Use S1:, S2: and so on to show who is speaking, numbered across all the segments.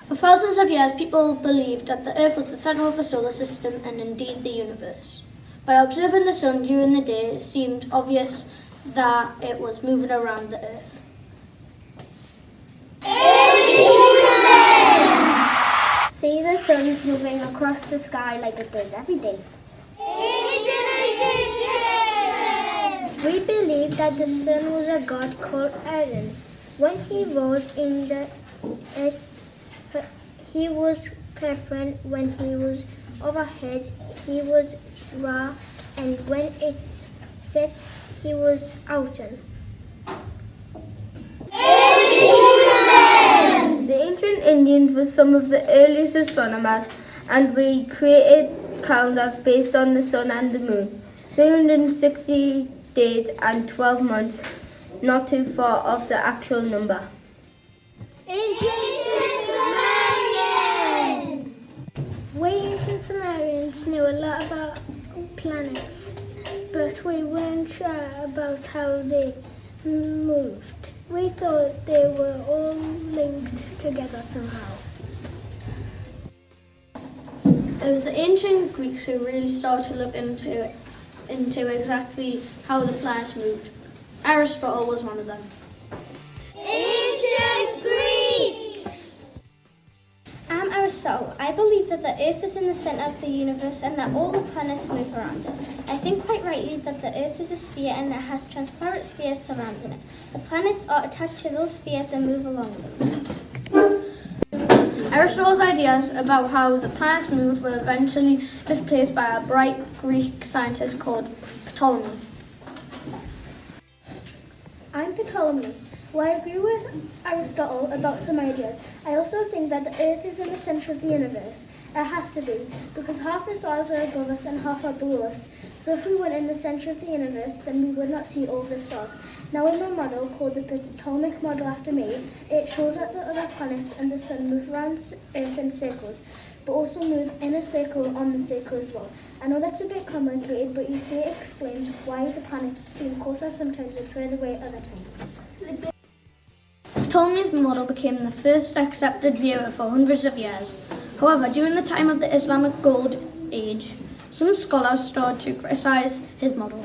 S1: For thousands of years, people believed that the Earth was the centre of the solar system and indeed the universe. By observing the sun during the day, it seemed obvious that it was moving around the Earth.
S2: See the sun's moving across the sky like it does every day. We believe that the sun was a god called Aaron. When he rose in the east, he was Khephren. When he was overhead, he was Ra, and when it set, he was Autumn.
S3: The ancient Indians were some of the earliest astronomers, and we created calendars based on the sun and the moon. 360 days and 12 months, not too far off the actual number.
S2: Ancient Sumerians! We ancient Sumerians knew a lot about planets, but we weren't sure about how they moved. We thought they were all linked together somehow.
S1: It was the ancient Greeks who really started to look into exactly how the planets moved. Aristotle was one of them.
S2: Ancient Greeks!
S4: I'm Aristotle. I believe that the Earth is in the centre of the universe and that all the planets move around it. I think quite rightly that the Earth is a sphere and that has transparent spheres surrounding it. The planets are attached to those spheres and move along them.
S1: Aristotle's ideas about how the planets moved were eventually displaced by a bright Greek scientist called Ptolemy.
S2: I'm Ptolemy. While I agree with Aristotle about some ideas, I also think that the Earth is in the centre of the universe. It has to be, because half the stars are above us and half are below us. So if we weren't in the centre of the universe, then we would not see all the stars. Now in my model, called the Ptolemaic model after me, it shows that the other planets and the sun move around Earth in circles, but also move in a circle on the circle as well. I know that's a bit complicated, but you see it explains why the planets seem closer sometimes and further away other times.
S1: Ptolemy's model became the first accepted view for hundreds of years. However, during the time of the Islamic Gold Age, some scholars started to criticize his model.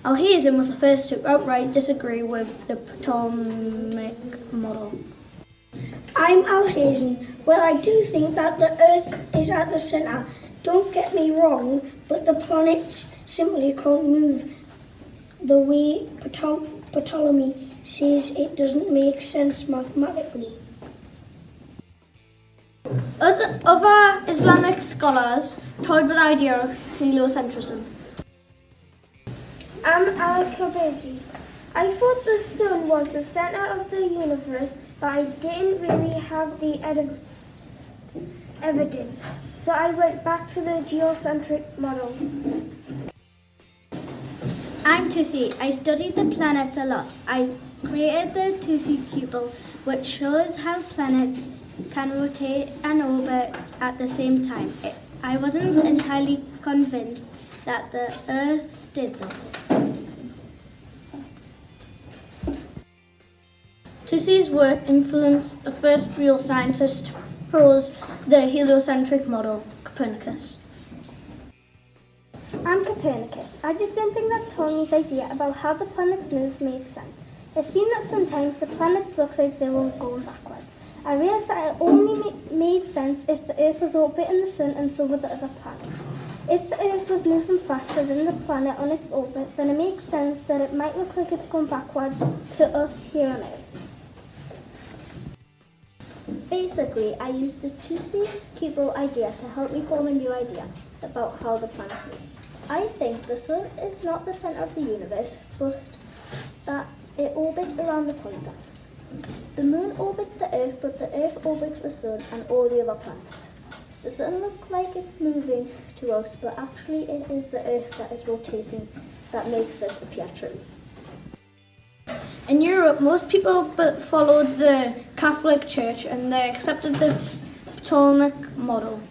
S1: Al-Hazm was the first to outright disagree with the Ptolemaic model.
S5: I'm Al-Hazm. Well, I do think that the Earth is at the centre. Don't get me wrong, but the planets simply can't move the way Ptolemy says. It doesn't make sense mathematically.
S1: Other Islamic scholars toyed with the idea of heliocentrism.
S2: I'm Al-Khawarizmi. I thought the sun was the centre of the universe, but I didn't really have the evidence. So I went back to the geocentric model.
S4: I'm Tusi. I studied the planets a lot. I created the Tusi Cubal, which shows how planets can rotate and orbit at the same time. I wasn't entirely convinced that the Earth did though.
S1: Tusi's work influenced the first real scientist to propose the heliocentric model, Copernicus.
S2: I'm Copernicus. I just didn't think that Ptolemy's idea about how the planets move made sense. It seemed that sometimes the planets looked like they were going backwards. I realised that it only made sense if the Earth was orbiting the Sun and so were the other planets. If the Earth was moving faster than the planet on its orbit, then it makes sense that it might look like it's going backwards to us here on Earth. Basically, I used the Tusi-Cubal idea to help me form a new idea about how the planets move. I think the Sun is not the centre of the universe, but that it orbits around the polygons. The Moon orbits the Earth, but the Earth orbits the Sun and all the other planets. The Sun looks like it's moving to us, but actually it is the Earth that is rotating that makes this appear true.
S1: In Europe, most people followed the Catholic Church and they accepted the Ptolemaic model.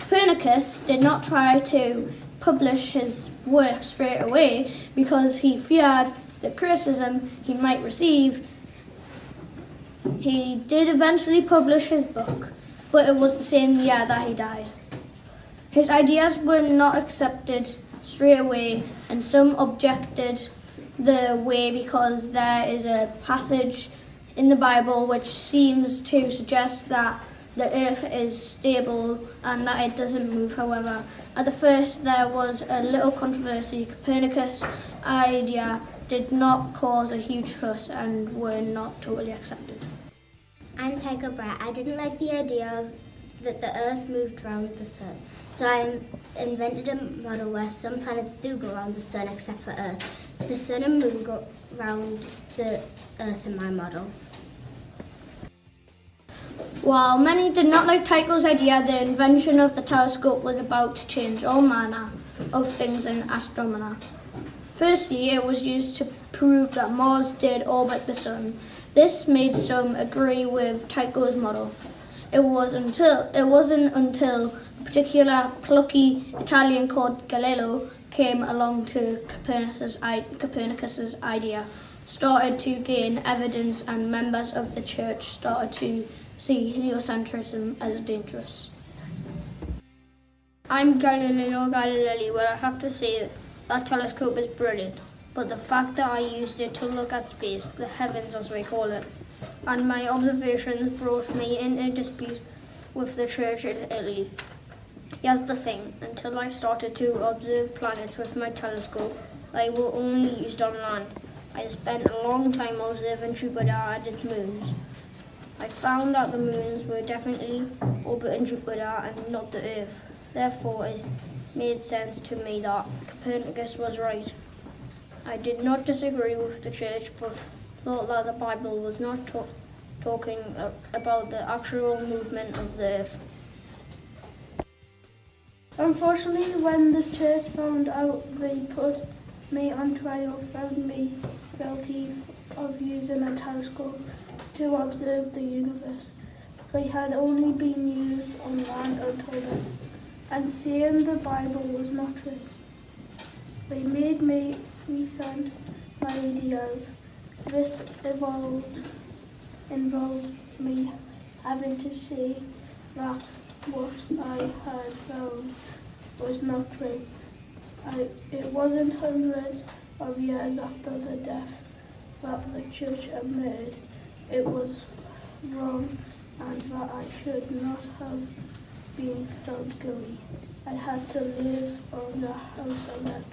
S1: Copernicus did not try to publish his work straight away because he feared the criticism he might receive He did eventually publish his book, but it was the same year that he died. His ideas were not accepted straight away, and some objected the way because there is a passage in the Bible which seems to suggest that the earth is stable and that it doesn't move. However, at the first there was a little controversy. Copernicus' idea did not cause a huge fuss and were not totally accepted.
S4: I'm Tycho Brahe. I didn't like the idea of that the Earth moved round the Sun. So I invented a model where some planets do go around the Sun except for Earth. The Sun and Moon go round the Earth in my model.
S1: While many did not like Tycho's idea, the invention of the telescope was about to change all manner of things in astronomy. Firstly, it was used to prove that Mars did orbit the Sun. This made some agree with Tycho's model. It wasn't until a particular plucky Italian called Galileo came along to Copernicus's idea, started to gain evidence, and members of the church started to see heliocentrism as dangerous. I'm Galileo Galilei. Well, I have to say that telescope is brilliant, but the fact that I used it to look at space, the heavens as we call it, and my observations brought me into dispute with the church in Italy. Here's the thing, until I started to observe planets with my telescope, they were only used on land. I spent a long time observing Jupiter and its moons. I found that the moons were definitely orbiting Jupiter and not the Earth. Therefore, it made sense to me that Copernicus was right. I did not disagree with the church, but thought that the Bible was not talking about the actual movement of the Earth.
S2: Unfortunately, when the church found out, they put me on trial, found me guilty of using a telescope to observe the universe. They had only been used on land until then, and saying the Bible was not true. They made me resent my ideas. This involved me having to say that what I had found was not true. It wasn't hundreds of years after the death that the church admitted it was wrong and that I should not have been found guilty. I had to live on the house arrest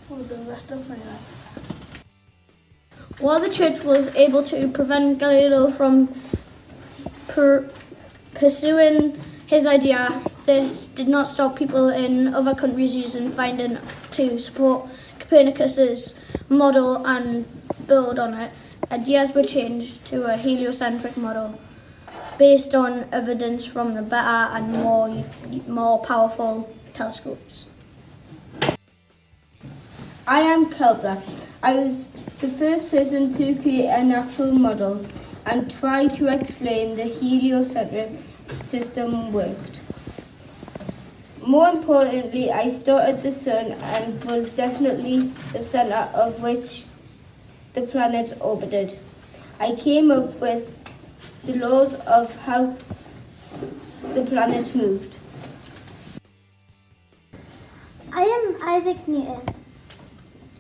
S2: for the rest of my life.
S1: While the church was able to prevent Galileo from pursuing his idea, this did not stop people in other countries using finding to support Copernicus's model and build on it. Ideas were changed to a heliocentric model based on evidence from the better and more powerful telescopes.
S3: I am Kelbler. I was the first person to create an actual model and try to explain the heliocentric system worked. More importantly, I started the Sun and was definitely the centre of which the planet orbited. I came up with the laws of how the planet moved.
S2: I am Isaac Newton.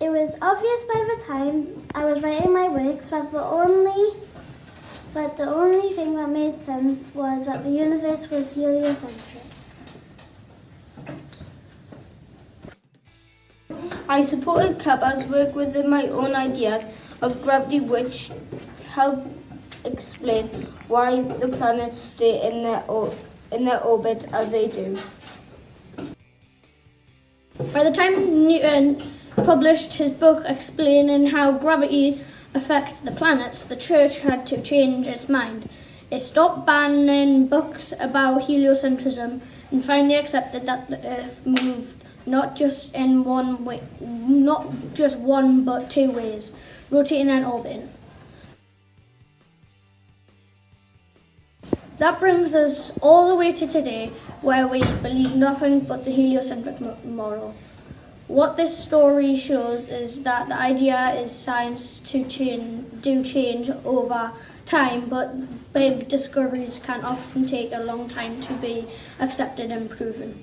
S2: It was obvious by the time I was writing my works that the only thing that made sense was that the universe was heliocentric.
S3: I supported Kepler's work within my own ideas of gravity, which help explain why the planets stay in their orbit as they do.
S1: By the time Newton published his book explaining how gravity affects the planets, the church had to change its mind. It stopped banning books about heliocentrism and finally accepted that the Earth moved not just in one way, not just one but two ways, rotating and orbiting. That brings us all the way to today, where we believe nothing but the heliocentric model. What this story shows is that the idea is science to change over time, but big discoveries can often take a long time to be accepted and proven.